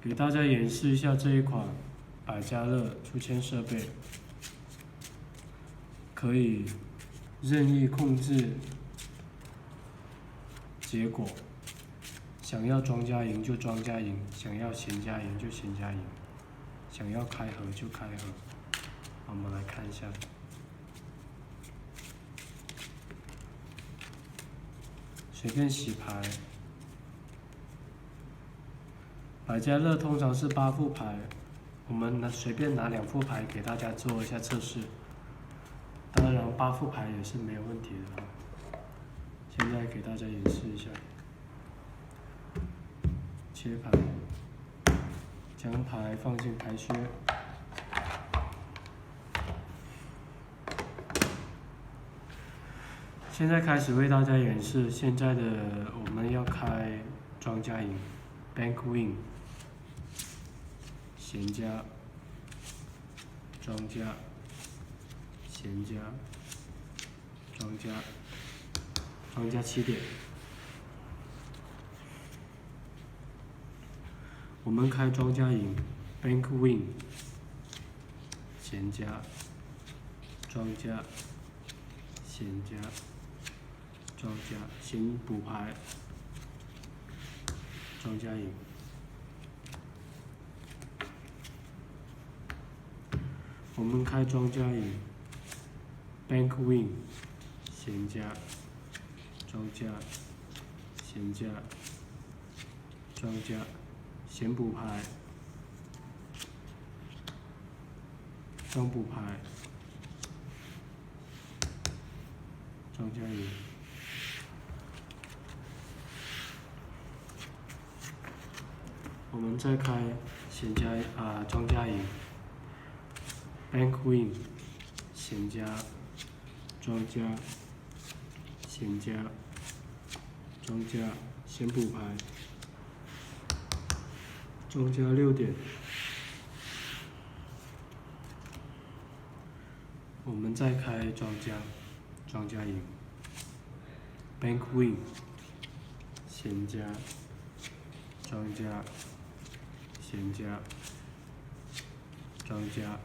给大家演示一下这一款百家乐出签设备，可以任意控制结果，想要庄家赢就庄家赢，想要闲家赢就闲家赢，想要开盒就开盒。我们来看一下。随便洗牌，百家乐通常是8副牌，我们随便拿2副牌给大家做一下测试。当然8副牌也是没有问题的。现在给大家演示一下，切牌，将牌放进牌靴。现在开始为大家演示现在的我们要开庄家赢 ，Bank Win， 闲家，庄家，闲家，庄家，庄家7点。我们开庄家赢 ，Bank Win， 闲家，庄家，闲家。庄家先补牌，庄家赢。我们开庄家赢 ，Bank Win， 闲家，庄家，闲家，庄家，先补牌，庄补牌，庄家赢。我们再开闲家庄家赢 ，Bank Win， 闲家，庄家，闲家，庄家，先补牌，庄家6点。我们再开庄家，庄家赢 ，Bank Win， 闲家，庄家。闲家，庄家，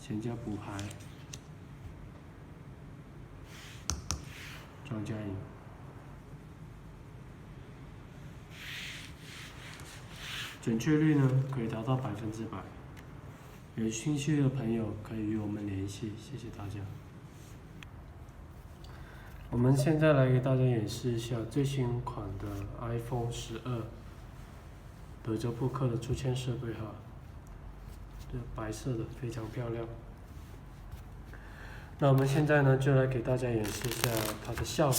闲家补牌，庄家赢。准确率呢可以达到100%。有兴趣的朋友可以与我们联系，谢谢大家。我们现在来给大家演示一下最新款的 iPhone 12。德州扑克的出签设备哈，这白色的非常漂亮。那我们现在呢，就来给大家演示一下它的效果。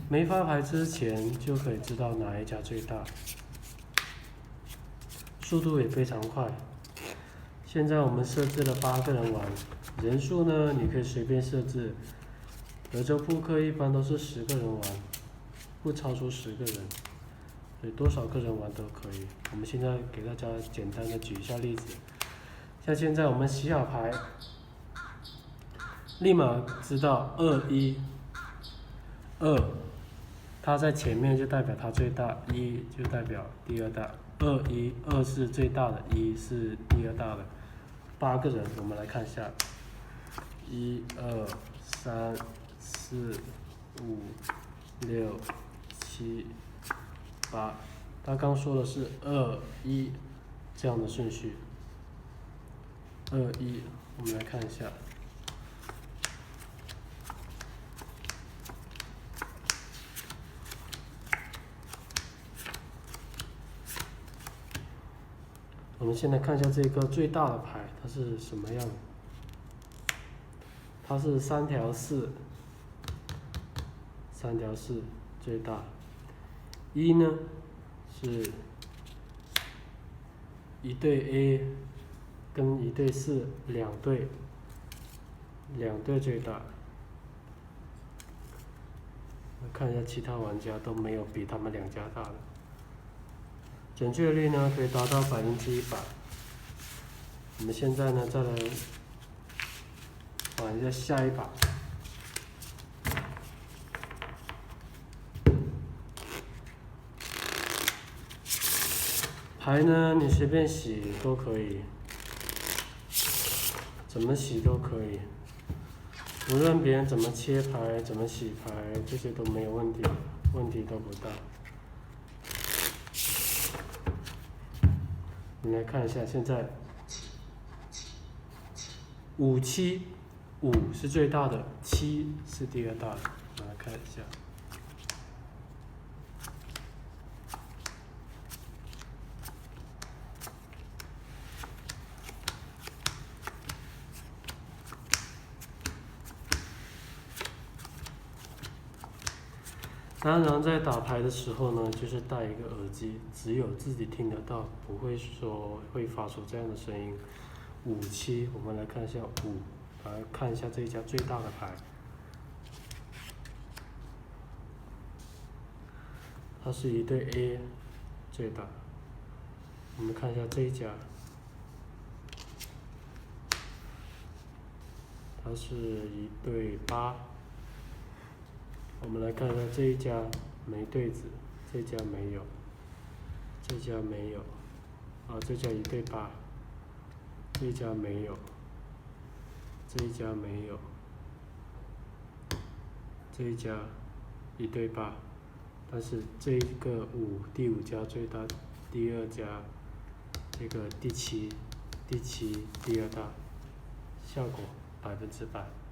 没发牌之前就可以知道哪一家最大，速度也非常快。现在我们设置了8个人玩，人数呢你可以随便设置。德州扑克一般都是10个人玩，不超出10个人。所以多少个人玩都可以。我们现在给大家简单的举一下例子，像现在我们洗好牌，立马知道2、1，2，它在前面就代表它最大，1就代表第二大，2是最大的，1是第二大的。8个人，我们来看一下，1、2、3、4、5、6、7、8，他刚说的是2、1这样的顺序。2、1，我们来看一下。我们现在看一下这个最大的牌，它是什么样的？它是3条4，3条4最大。1呢是1对 A 跟1对4，两对最大。看一下其他玩家都没有比他们2家大的。准确率呢可以达到100%。我们现在呢再来玩一下下一把。牌呢，你随便洗都可以，怎么洗都可以，无论别人怎么切牌、怎么洗牌，这些都没有问题，问题都不大。你来看一下，现在5、7，5是最大的，7是第二大的，我们来看一下。当然，在打牌的时候呢，就是戴一个耳机，只有自己听得到，不会说会发出这样的声音。5、7，我们来看一下5，来看一下这一家最大的牌，它是一对 A 最大。我们看一下这一家，它是一对8。我们来看一下这一家没对子，这家没有，这家没有，这家一对8，这家没有，这一家没有，这一家一对8，但是这一个第5家最大，第2家这个第7第二大，效果100%。